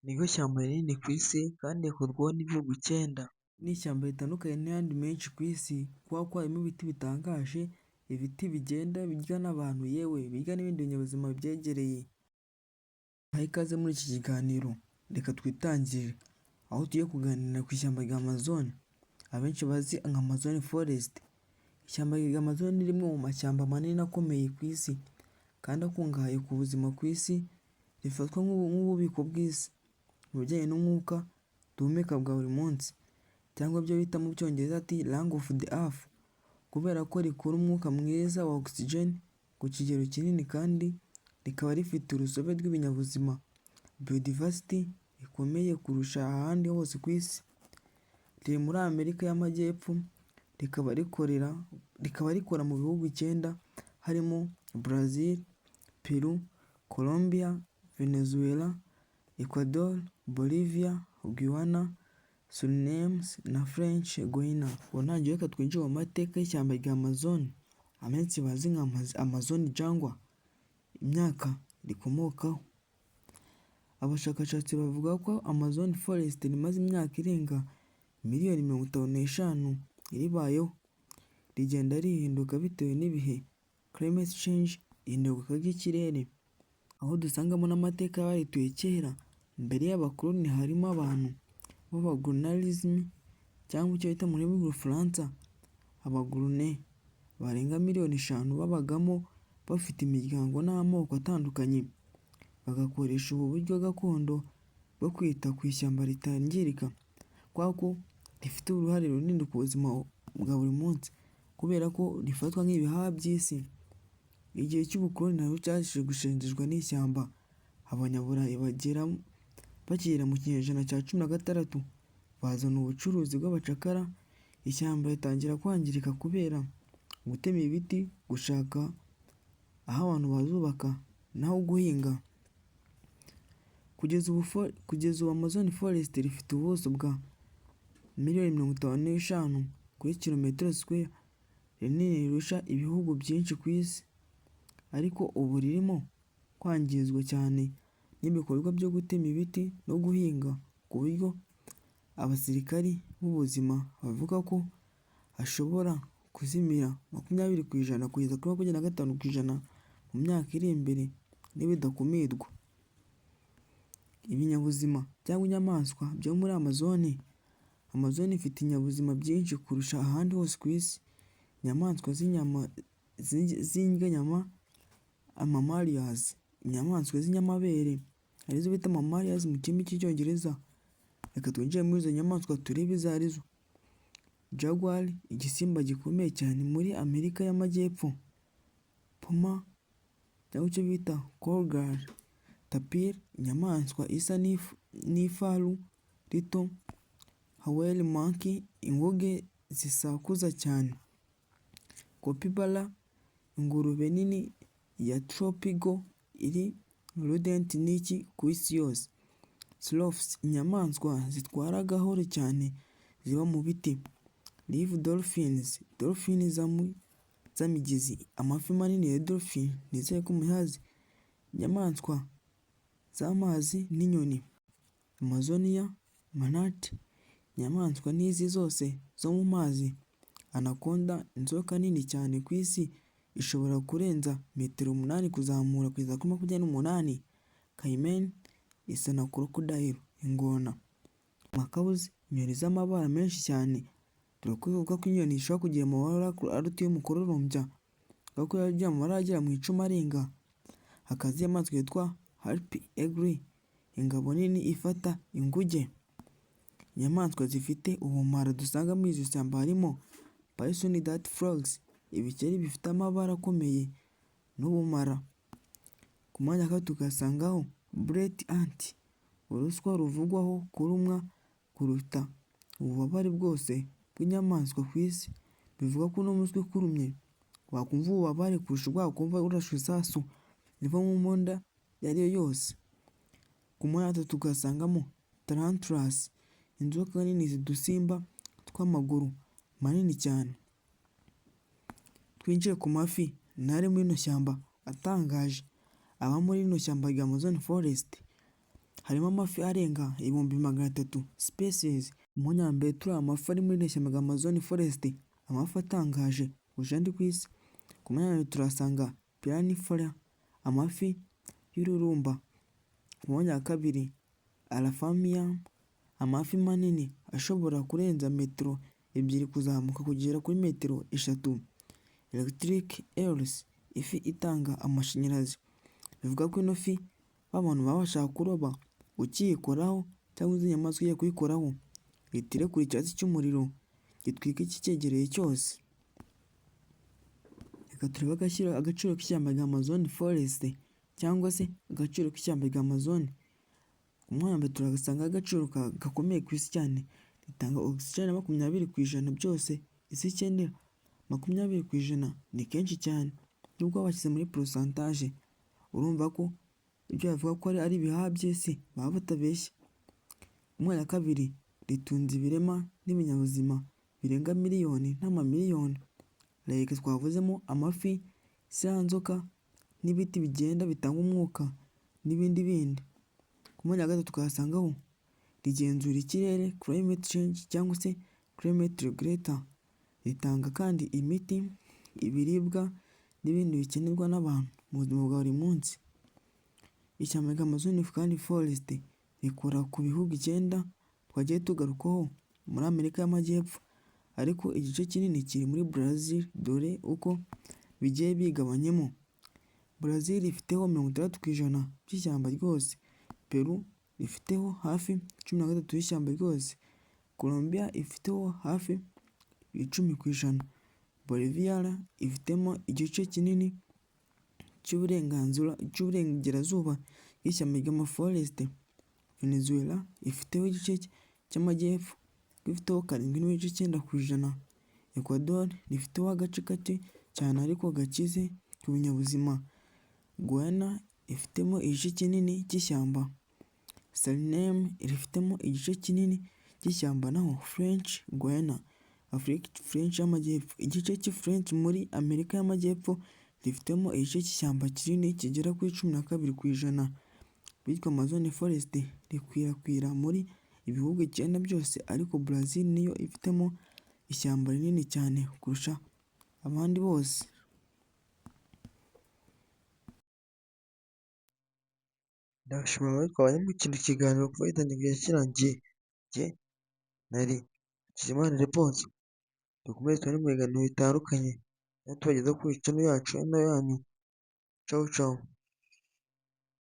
niryo shyamba rinini ku isi kandi rikurwaho n'ibihugu 9. Ni ishyamba ritandukanye n'ayandi menshi ku isi kubera ko harimo ibiti bitangaje, ibiti bigenda birya n'abantu, yewe birya n'ibindi binyabuzima bibyegereye. Baha ikaze muri iki kiganiro, reka twitangire aho tugiye kuganira ku ishyamba rya Amazon, abenshi bazi nka Amazon Forest. Ishyamba rya Amazon ni rimwe mu mashyamba manini akomeye ku isi kandi akungahaye ku buzima ku isi, rifatwa nk'ububiko bw'isi mu bijyanye n'umwuka duhumeka bwa buri munsi, cyangwa ibyo bita mu cyongereza ati lung of the earth, kubera ko rikura umwuka mwiza wa oxygen ku kigero kinini kandi rikaba rifite urusobe rw'ibinyabuzima biodiversity ikomeye kurusha ahandi hose ku isi. Riri muri Amerika y'Amajyepfo, rikaba rikora mu bihugu 9 harimo Brazil, Peru, Colombia, Venezuela, Ecuador, Bolivia, Guyana, Suriname na French Guiana. Ntangiye reka twinjire mu mateka y'ishyamba rya Amazon, amenshi bazi nka Amazon jungle, imyaka rikomokaho. Abashakashatsi bavuga ko Amazon Forest rimaze imyaka irenga miliyoni 55 ribayeho, rigenda rihinduka bitewe n'ibihe climate change, ihinduka ry'ikirere, aho dusangamo n'amateka y'abarituye kera mbere y'abakoloni. Harimo abantu b'abagonarism cyangwa icyo bita mu rurimi rw'Ubufaransa abagurune, barenga miliyoni 5 babagamo bafite imiryango n'amoko atandukanye, bagakoresha ubu buryo gakondo bwo kwita ku ishyamba ritangirika, kubera ko rifite uruhare runini ku buzima bwa buri munsi, kubera ko rifatwa nk'ibihaha by'isi. Igihe cy'ubukoloni nabwo cyaje gushenjejwe n'ishyamba. Abanyaburayi bagera mu kinyejana cya 16 bazana ubucuruzi bw'abacakara, ishyamba ritangira kwangirika kubera gutema ibiti, gushaka aho abantu bazubaka naho guhinga. Kugeza ubu Amazon Forest rifite ubuso bwa miliyoni 55 kuri kilometero square, rinini rirusha ibihugu byinshi ku isi, ariko ubu ririmo kwangizwa cyane n'ibikorwa byo gutema ibiti no guhinga, ku buryo abasirikari b'ubuzima bavuga ko hashobora kuzimira 20% kugeza kuri 25% mu myaka iri imbere nibidakumirwa. Ibinyabuzima cyangwa inyamaswa byo muri Amazon ifite inyabuzima byinshi kurusha ahandi hose ku isi. Inyamaswa z'inyama, mammalians, inyamaswa z'inyamabere arizo bita mammalians mu kirimi cy'icyongereza. Reka twinjire muri izo nyamaswa turebe izo arizo. Jaguar, igisimba gikomeye cyane muri Amerika y'Amajyepfo. Puma cyangwa icyo bita cougar. Tapir, inyamaswa isa n'ifaru rito. Howler monkey, inguge zisakuza cyane. Capybara, ingurube nini ya tropical iri rodent niki ku isi yose. Sloths, inyamaswa zitwara gahoro cyane ziba mu biti. River dolphins, dolphins z'amigezi, amafi manini ya dolphin nizeye ko muhazi. Inyamaswa z'amazi n'inyoni. Amazonia manatee, inyamaswa n'izi zose zo mu mazi. Anaconda, inzoka nini cyane ku isi, ishobora kurenza metero 8 kuzamura kugeza kuri 28. Caiman isa na crocodile, ingona. Macaws, inyoni z'amabara menshi cyane, turakuvuga ko inyoni ishobora kugira amabara aruta y'umukororombya, kuko yagira amabara agera mu 10 arenga. Hakazi inyamaswa yitwa harpy eagle, ingabo nini ifata inguge. Inyamaswa zifite ubumara dusanga muri izo shyamba harimo Bison dart frogs, ibikeri bifite amabara akomeye n'ubumara. Ku mwanya wa tugasangaho Bret ant, uruswa ruvugwaho kurumwa kuruta ububabare bwose bw'inyamaswa ku isi. Bivuga ko n'umuswi kurumye wakumva ububabare kurusha wakumva urashwe isasu riva mu monda yariyo yose. Ku mwanya wa tugasangamo tarantulas, inzoka nini zidusimba tw'amaguru manini cyane. Twinjiye ku mafi nari muri ino shyamba atangaje aba muri ino shyamba rya Amazon Forest. harimo amafi arenga 300,000 species. Mu mwanya wa mbere turi amafi ari muri iri shyamba rya Amazon Forest, amafi atangaje kurusha andi ku isi. Ku mwanya wa mbere turasanga piranifera, amafi y'ururumba. Ku mwanya wa kabiri alafamia, amafi manini ashobora kurenza metero 2 kuzamuka kugera kuri metero 3. Electric eels, ifi itanga amashanyarazi. Bivuga ko ino fi abantu baba bashaka kuroba, ukiyikoraho cyangwa izi nyamaswa igiye kuyikoraho ihita irekura icyatsi cy'umuriro gitwika ikicyegereye cyose. Reka turebe agaciro k'ishyamba rya Amazon Forest cyangwa se agaciro k'ishyamba rya Amazon. Ku mwanya wa mbere turagasanga agaciro gakomeye ku isi cyane, ritanga oxygen 20%, byose isi ikenera. 20% ni kenshi cyane, nubwo bashyize muri pourcentage urumva ko ibyo bavuga ko ari ibihaha by'isi baba batabeshya. Umwanya wa kabiri ritunze ibirema n'ibinyabuzima birenga miliyoni n'amamiliyoni. Like twavuzemo amafi, nzoka n'ibiti bigenda bitanga umwuka n'ibindi bindi. Ku mwanya wa gatatu tukahasangaho rigenzura ikirere climate change cyangwa se climate regulator, ritanga kandi imiti, ibiribwa n'ibindi bikenerwa n'abantu mu buzima bwa buri munsi. Ishyamba rya Amazon kandi Forest rikora ku bihugu 9 twagiye tugarukaho muri Amerika y'Amajyepfo, ariko igice kinini kiri muri Brazil. Dore uko bigiye bigabanyemo: Brazil ifiteho 60% by'ishyamba ryose, Peru ifiteho hafi 13% y'ishyamba ryose, Colombia ifiteho hafi 10%, Bolivia ifitemo igice kinini cy'uburengerazuba y'ishyamba rya Forest, Venezuela ifiteho igice cy'amajyepfo ifiteho 7.9%, Ecuador rifiteho agace gake cyane ariko gakize ku binyabuzima, Guyana ifitemo igice kinini cy'ishyamba, Suriname rifitemo igice kinini cy'ishyamba, naho French Guiana, French y'Amajyepfo, igice cy'French muri Amerika y'Amajyepfo rifitemo igice cy'ishyamba kinini kigera kuri 12%. Bityo Amazon Forest rikwirakwira muri ibihugu 9 byose, ariko Brazil niyo ifitemo ishyamba rinini cyane kurusha abandi bose. Ndashimira abari twabanye mu kindi kiganiro kuva gitangiye kirangiye. Jye nari Hakizimana Alphonse. Dukomeze tubane mu biganiro bitandukanye tubageza kuri channel yacu yanyu. Ciao ciao.